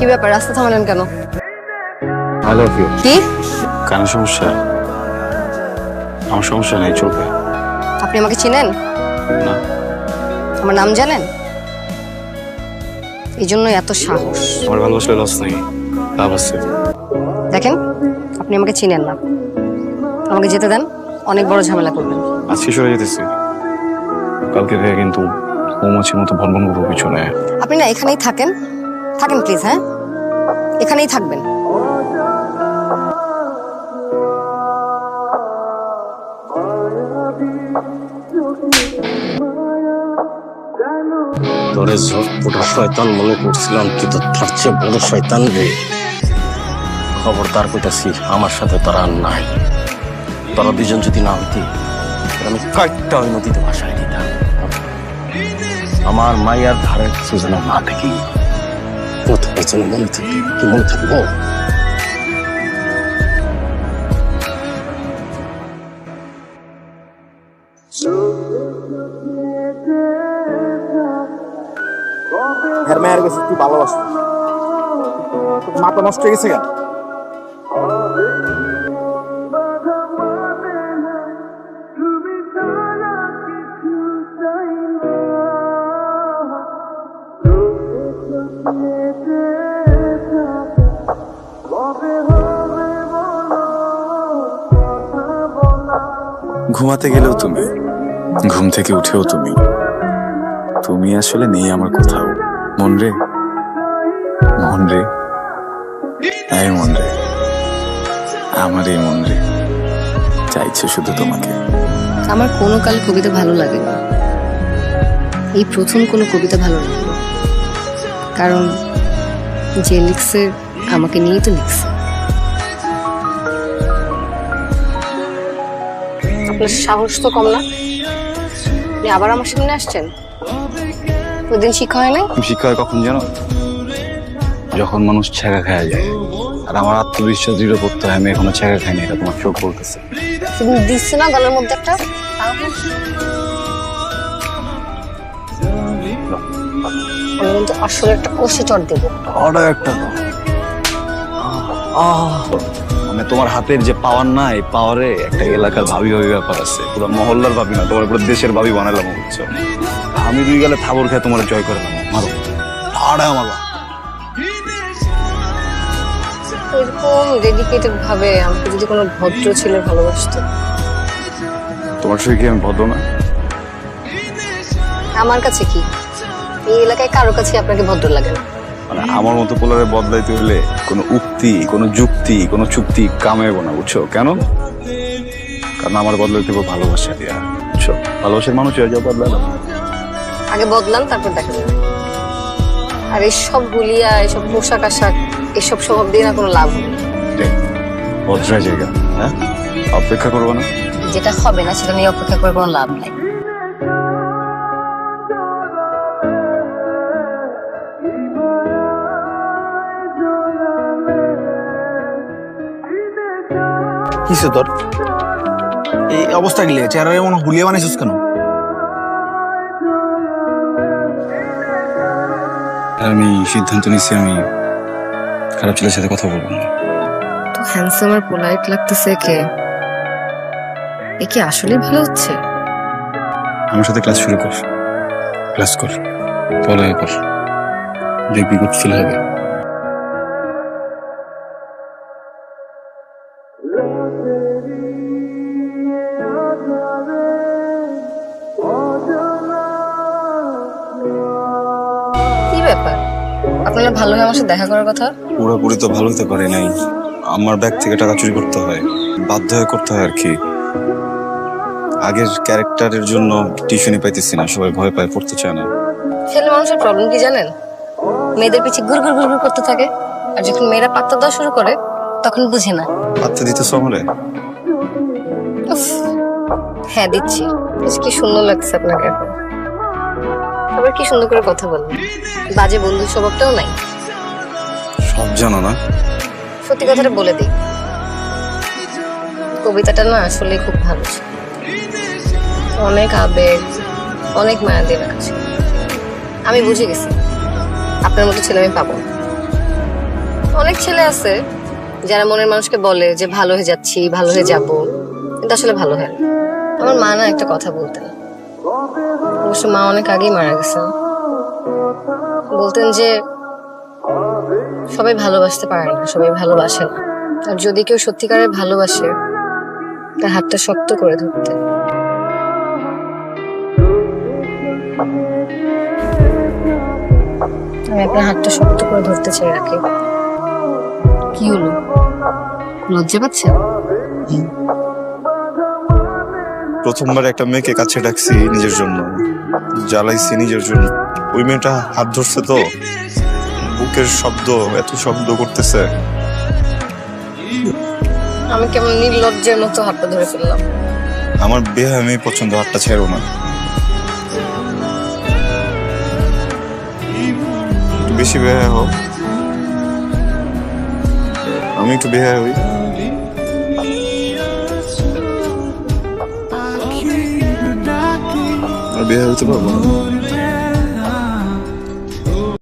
কি ব্যাপার, রাস্তা থামালেন কেন? I love you. কি? কেন সমস্যা? আমার সমস্যা নেই, চলবে। আপনি আমাকে চিনেন? না। আমার নাম জানেন? এই জন্যই এত সাহস। আমার ভালোবাসলে লস নেই, লাভ আছে। দেখেন, আপনি আমাকে চিনেন না। আমাকে যেতে দেন, অনেক বড় ঝামেলা করবেন। আজকে সরে যেতেছি, কালকে থেকে কিন্তু মৌমাছির মতো ভনভন করবো পিছনে। আপনি না এখানেই থাকেন, থাকেন প্লিজ। হ্যাঁ, এখানেই থাকবেন। তোরে ঝটপটা শয়তান মনে করছিলাম, তুই তো তার চেয়ে বড় শয়তান রে। খবরদার কইতাছি, আমার সাথে তোরা আর নাই। তোরা দুজন যদি না হইতি, আমি কাটটা ওই নদীতে ভাসায় দিতাম। আমার মাইয়ার ধারে সুজানা মা দেখি কত পেছনে মনে থাকবে, কি মনে থাকবো? মায়ের কাছে তুই ভালোবাসি, মাথা নষ্ট হয়ে গেছে কেন? ঘুমাতে গেলেও তুমি, ঘুম থেকে উঠেও তুমি। তুমি আসলে নেই আমার কোথাও। মন রে, মন রে, এই মন রে, আমার এই মন রে চাইছে শুধু তোমাকে। আমার কোনো কাল কবিতা ভালো লাগে না, এই প্রথম কোনো কবিতা ভালো লাগলো। কারণ যে লিখছে আমাকে নিয়েই তো লিখছে। আপনার সাহস তো কম না, আপনি আবার আমার সামনে আসছেন। ওইদিন শিক্ষা হয় নাই? শিক্ষা হয় কখন জানো? যখন মানুষ ছ্যাঁকা খাওয়া যায়। আর আমার আত্মবিশ্বাস দৃঢ় করতে হয় আমি এখনো ছ্যাঁকা খাইনি, এটা তোমার চোখ বলতেছে। তুমি দিচ্ছে না গলার মধ্যে একটা, আমি কিন্তু আসলে একটা কষে চট দেবো। একটা মানে তোমার হাতের যে পাওয়ার না, এই পাওয়ারে একটা এলাকার ভাবি ভাবি ব্যাপার আছে। পুরো মহল্লার ভাবি না, তোমার পুরো দেশের ভাবি বানালাম বুঝছো। আমি দুই গেলে থাবর খেয়ে তোমার জয় করে নেবো, মারো মারো। এরকম ডেডিকেটেড ভাবে আমাকে যদি কোনো ভদ্র ছেলে ভালোবাসতো। তোমার সঙ্গে কি আমি ভদ্র না? আমার কাছে কি, এই এলাকায় কারো কাছে আপনাকে ভদ্র লাগে না। মানে আমার মতো পোলারে বদলাইতে হলে কোনো উক্তি, কোনো যুক্তি, কোনো চুক্তি কামাইবো না, বুঝছো কেন? কারণ আমার বদলাইতে খুব ভালোবাসা দিয়া, বুঝছো। ভালোবাসার মানুষ হয়ে যাও, বদলালাম। আগে বদলান, তারপর দেখা যাবে। আর এসব গুলিয়া, এসব পোশাক আশাক, এসব স্বভাব দিয়ে না কোনো লাভ হবে না। বদলায় জায়গা, হ্যাঁ, অপেক্ষা করবো না। যেটা হবে না সেটা নিয়ে অপেক্ষা করে কোনো লাভ নাই। কিসে তোর এই অবস্থা গেলে চেহারা এমন হুলিয়া বানাইছিস কেন? আমি সিদ্ধান্ত নিচ্ছি আমি খারাপ ছেলের সাথে কথা বলবো না। তো হ্যান্ডসাম আর পোলাইট লাগতেছে কে? এ কি আসলে ভালো হচ্ছে? আমার সাথে ক্লাস শুরু কর, ক্লাস কর, পড়ালেখা কর, দেখবি গুড ফিল হবে। কি ব্যাপার, আপনারা ভালো হয়ে আমার সাথে দেখা করার কথা? পুরোপুরি তো ভালো হতে পারে নাই, আমার ব্যাগ থেকে টাকা চুরি করতে হয়, বাধ্য হয়ে করতে হয় আর কি। আগের ক্যারেক্টারের জন্য টিউশনই পাইতেছি না, সবাই ভয় পায়, পড়তে চায় না। ছেলে মানুষের প্রবলেম কি জানেন? মেয়েদের পিছিয়ে ঘুর ঘুর ঘুর ঘুর করতে থাকে, আর যখন মেয়েরা পাত্তা দেওয়া শুরু করে তখন বুঝে না। পাত্তা দিতেছ আমারে? উফ, হ্যাঁ দিচ্ছি। কি সুন্দর লাগছে আপনাকে এখন, আবার কি সুন্দর করে কথা বলেন। বাজে বন্ধু স্বভাবটাও নাই। সব জানো না? সত্যি কথাটা বলে দিই, কবিতাটা না আসলে খুব ভালো ছিল, অনেক আবেগ, অনেক মায়া দিয়ে লেখা ছিল। আমি বুঝে গেছি আপনার মতো ছেলে আমি পাবো না। অনেক ছেলে আছে যারা মনের মানুষকে বলে যে ভালো হয়ে যাচ্ছি, ভালো হয়ে যাব, কিন্তু আসলে ভালো হয় না। আমার মা না একটা কথা বলতেন, অবশ্য মা অনেক আগেই মারা গেছেন। বলতেন যে সবাই ভালোবাসতে পারে না, সবাই ভালোবাসে না, আর যদি কেউ সত্যিকারের ভালোবাসে তার হাতটা শক্ত করে ধরতে। আমি আপনার হাতটা শক্ত করে ধরতে চাই রাখি। কি হলো, লজ্জা পাচ্ছেন? প্রথমবার একটা মেয়েকে কাছে ডাকছি নিজের জন্য, জ্বালাইছি নিজের জন্য। ওই মেয়েটা হাত ধরছে তো, বুকের শব্দ এত শব্দ করতেছে। আমি কেমন নির্লজ্জের মতো হাতটা ধরে ফেললাম। আমার বিয়ে আমি পছন্দ, হাতটা ছেড়ো না। একটু বেশি বেহায়া হও, আমি একটু বেহায়া হই। আর বেহায়া হতে পারবো না।